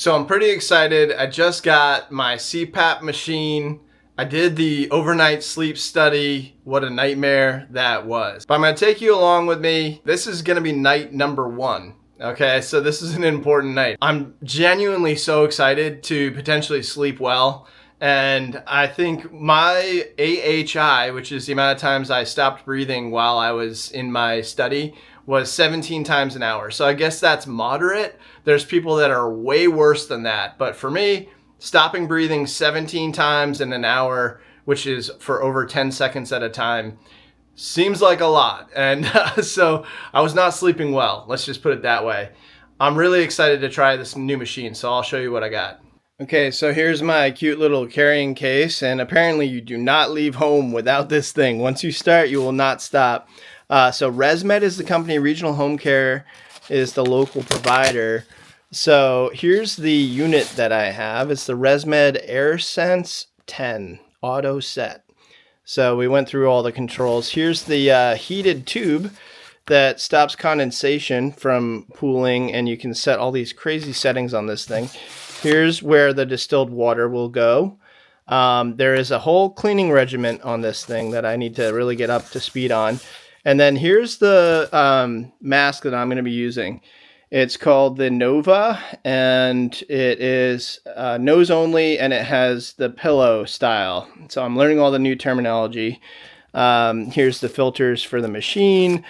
So I'm pretty excited. I just got my CPAP machine. I did the overnight sleep study. What a nightmare that was. But I'm gonna take you along with me. This is gonna be night number 1. Okay, so this is an important night. I'm genuinely so excited to potentially sleep well. And I think my AHI, which is the amount of times I stopped breathing while I was in my study, was 17 times an hour. So I guess that's moderate. There's people that are way worse than that. But for me, stopping breathing 17 times in an hour, which is for over 10 seconds at a time, seems like a lot. And so I was not sleeping well. Let's just put it that way. I'm really excited to try this new machine. So I'll show you what I got. Okay, so here's my cute little carrying case, and apparently you do not leave home without this thing. Once you start, you will not stop. So ResMed is the company, Regional Home Care is the local provider. So here's the unit that I have. It's the ResMed AirSense 10 Auto Set. So we went through all the controls. Here's the heated tube that stops condensation from pooling, and you can set all these crazy settings on this thing. Here's where the distilled water will go. There is a whole cleaning regimen on this thing that I need to really get up to speed on. And then here's the mask that I'm going to be using. It's called the Nova, and it is nose only, and it has the pillow style. So I'm learning all the new terminology. Here's the filters for the machine.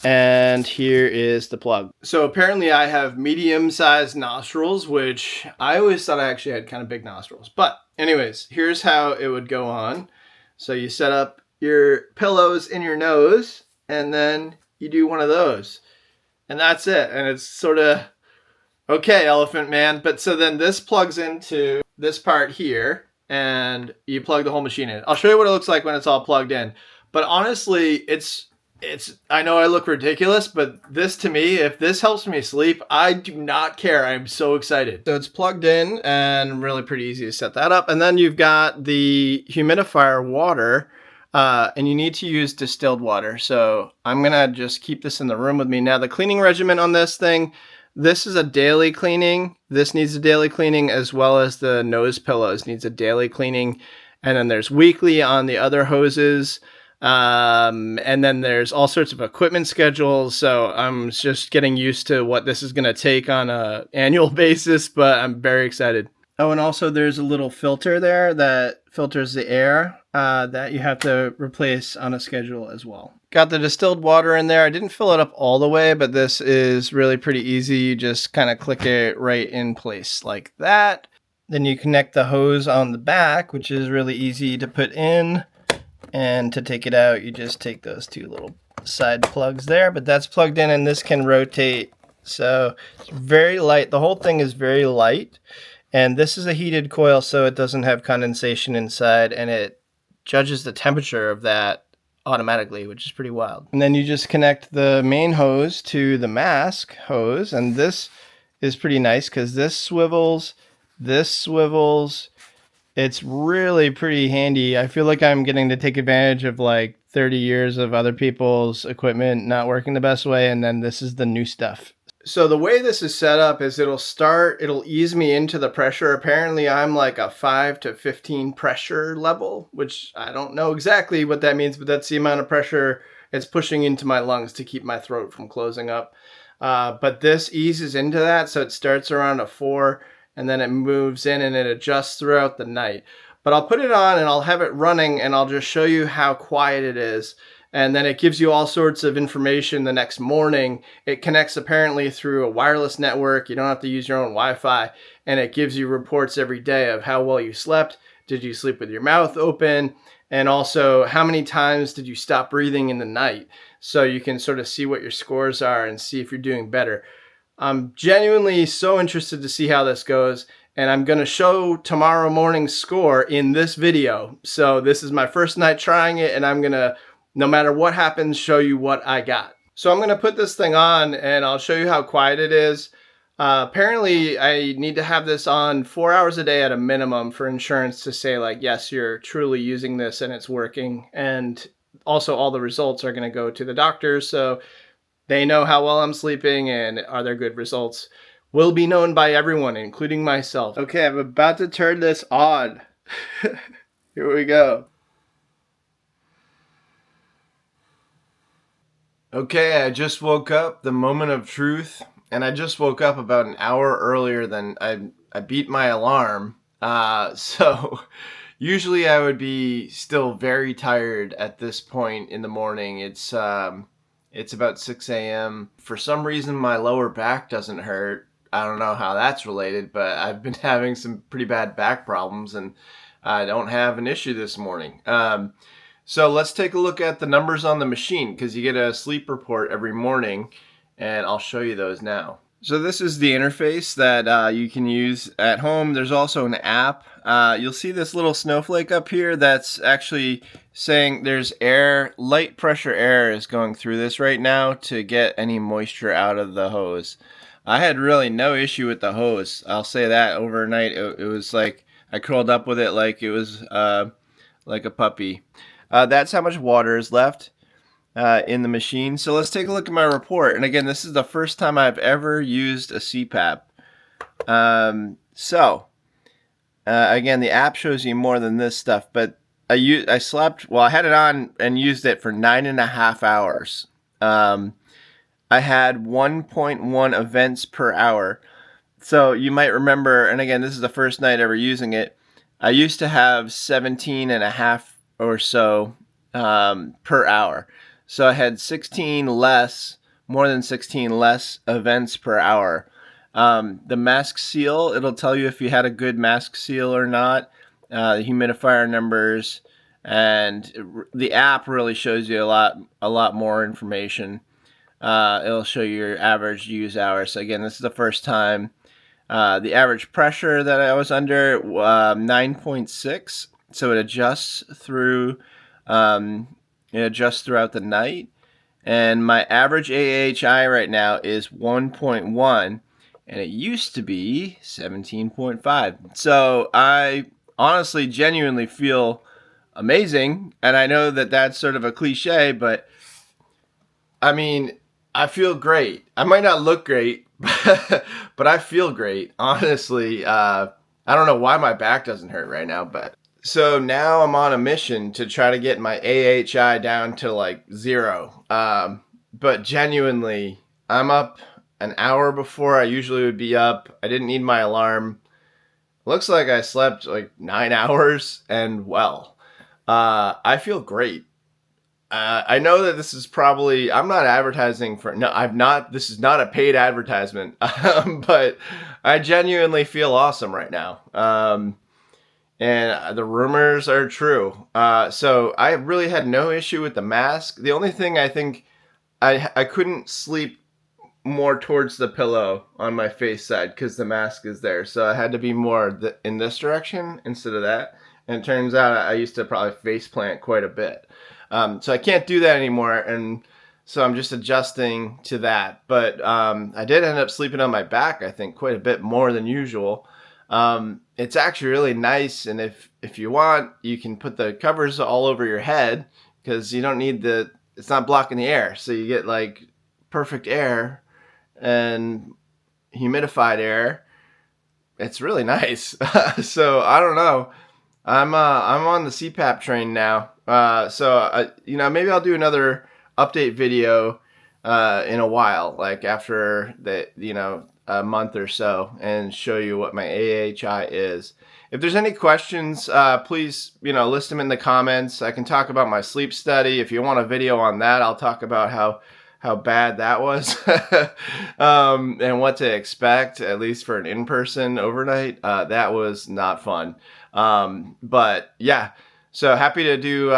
And here is the plug. So apparently I have medium-sized nostrils, which I always thought I actually had kind of big nostrils. But anyways, here's how it would go on. So you set up your pillows in your nose, and then you do one of those. And that's it. And it's sort of, okay, elephant man. But so then this plugs into this part here, and you plug the whole machine in. I'll show you what it looks like when it's all plugged in. But honestly, it's I know I look ridiculous, but this to me, if this helps me sleep, I do not care. I'm so excited. So it's plugged in and really pretty easy to set that up. And then you've got the humidifier water, and you need to use distilled water. So I'm going to just keep this in the room with me. Now the cleaning regimen on this thing, this is a daily cleaning. This needs a daily cleaning, as well as the nose pillows needs a daily cleaning. And then there's weekly on the other hoses. And then there's all sorts of equipment schedules. So I'm just getting used to what this is going to take on a annual basis, but I'm very excited. Oh, and also there's a little filter there that filters the air that you have to replace on a schedule as well. Got the distilled water in there. I didn't fill it up all the way, but this is really pretty easy. You just kind of click it right in place like that. Then you connect the hose on the back, which is really easy to put in. And to take it out, you just take those two little side plugs there, but that's plugged in, and this can rotate. So it's very light. The whole thing is very light, and this is a heated coil, so it doesn't have condensation inside, and it judges the temperature of that automatically, which is pretty wild. And then you just connect the main hose to the mask hose, and this is pretty nice because this swivels. It's really pretty handy. I feel like I'm getting to take advantage of like 30 years of other people's equipment not working the best way, and then this is the new stuff. So the way this is set up is it'll ease me into the pressure. Apparently I'm like a 5 to 15 pressure level, which I don't know exactly what that means, but that's the amount of pressure it's pushing into my lungs to keep my throat from closing up. But this eases into that, so it starts around a 4, and then it moves in and it adjusts throughout the night. But I'll put it on and I'll have it running, and I'll just show you how quiet it is. And then it gives you all sorts of information the next morning. It connects apparently through a wireless network. You don't have to use your own Wi-Fi. And it gives you reports every day of how well you slept. Did you sleep with your mouth open? And also, how many times did you stop breathing in the night? So you can sort of see what your scores are and see if you're doing better. I'm genuinely so interested to see how this goes, and I'm going to show tomorrow morning's score in this video. So this is my first night trying it, and I'm going to, no matter what happens, show you what I got. So I'm going to put this thing on, and I'll show you how quiet it is. Apparently, I need to have this on 4 hours a day at a minimum for insurance to say, like, yes, you're truly using this and it's working. And also all the results are going to go to the doctor, so they know how well I'm sleeping and are there good results will be known by everyone, including myself. Okay, I'm about to turn this on. Here we go. Okay, I just woke up, the moment of truth, and I just woke up about an hour earlier than I beat my alarm. So usually I would be still very tired at this point in the morning. It's about 6 a.m. For some reason, my lower back doesn't hurt. I don't know how that's related, but I've been having some pretty bad back problems, and I don't have an issue this morning. So let's take a look at the numbers on the machine, because you get a sleep report every morning, and I'll show you those now. So this is the interface that you can use at home. There's also an app. You'll see this little snowflake up here that's actually saying there's air, light pressure air is going through this right now to get any moisture out of the hose. I had really no issue with the hose. I'll say that overnight. It was like I curled up with it like it was like a puppy. That's how much water is left in the machine. So let's take a look at my report. And again, this is the first time I've ever used a CPAP. Again, the app shows you more than this stuff, but I slept, well, I had it on and used it for 9.5 hours. I had 1.1 events per hour. So you might remember, and again, this is the first night ever using it. I used to have 17 and a half or so per hour. So I had 16 less, more than 16 less events per hour. The mask seal, it'll tell you if you had a good mask seal or not. The humidifier numbers, and the app really shows you a lot more information. It'll show you your average use hours. So again, this is the first time. The average pressure that I was under, 9.6. So it adjusts through, throughout the night. And my average AHI right now is 1.1, and it used to be 17.5. So I honestly, genuinely feel amazing. And I know that that's sort of a cliche, but I mean, I feel great. I might not look great, but I feel great. Honestly, I don't know why my back doesn't hurt right now, but so now I'm on a mission to try to get my AHI down to like 0. But genuinely, I'm up an hour before I usually would be up. I didn't need my alarm. Looks like I slept like 9 hours and well. I feel great. I know that this is probably, I'm not advertising for, no, I'm not, this is not a paid advertisement, but I genuinely feel awesome right now. And the rumors are true. So I really had no issue with the mask. The only thing I think I couldn't sleep more towards the pillow on my face side because the mask is there. So I had to be more in this direction instead of that. And it turns out I used to probably face plant quite a bit. So I can't do that anymore. And so I'm just adjusting to that. But I did end up sleeping on my back, I think, quite a bit more than usual. It's actually really nice, and if you want, you can put the covers all over your head because you don't need it's not blocking the air, so you get like perfect air and humidified air. It's really nice. So I don't know. I'm on the CPAP train now. Maybe I'll do another update video in a while, like after a month or so, and show you what my AHI is. If there's any questions, please, list them in the comments. I can talk about my sleep study. If you want a video on that, I'll talk about how bad that was and what to expect, at least for an in-person overnight. That was not fun. But yeah, so happy to do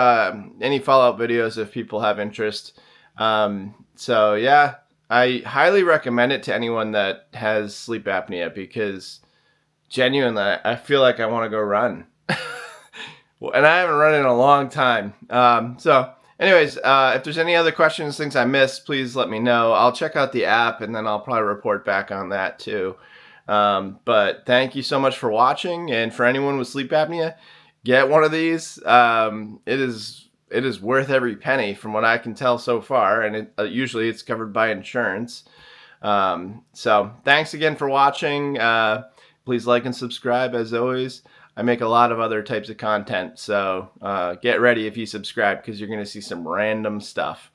any follow-up videos if people have interest. So yeah. I highly recommend it to anyone that has sleep apnea because genuinely, I feel like I want to go run. And I haven't run in a long time. Anyways, if there's any other questions, things I missed, please let me know. I'll check out the app and then I'll probably report back on that too. But thank you so much for watching. And for anyone with sleep apnea, get one of these. It is worth every penny from what I can tell so far, and usually it's covered by insurance. So thanks again for watching. Please like and subscribe as always. I make a lot of other types of content, so get ready if you subscribe, because you're going to see some random stuff.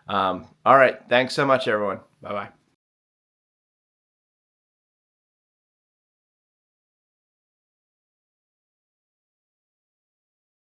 All right. Thanks so much, everyone. Bye-bye.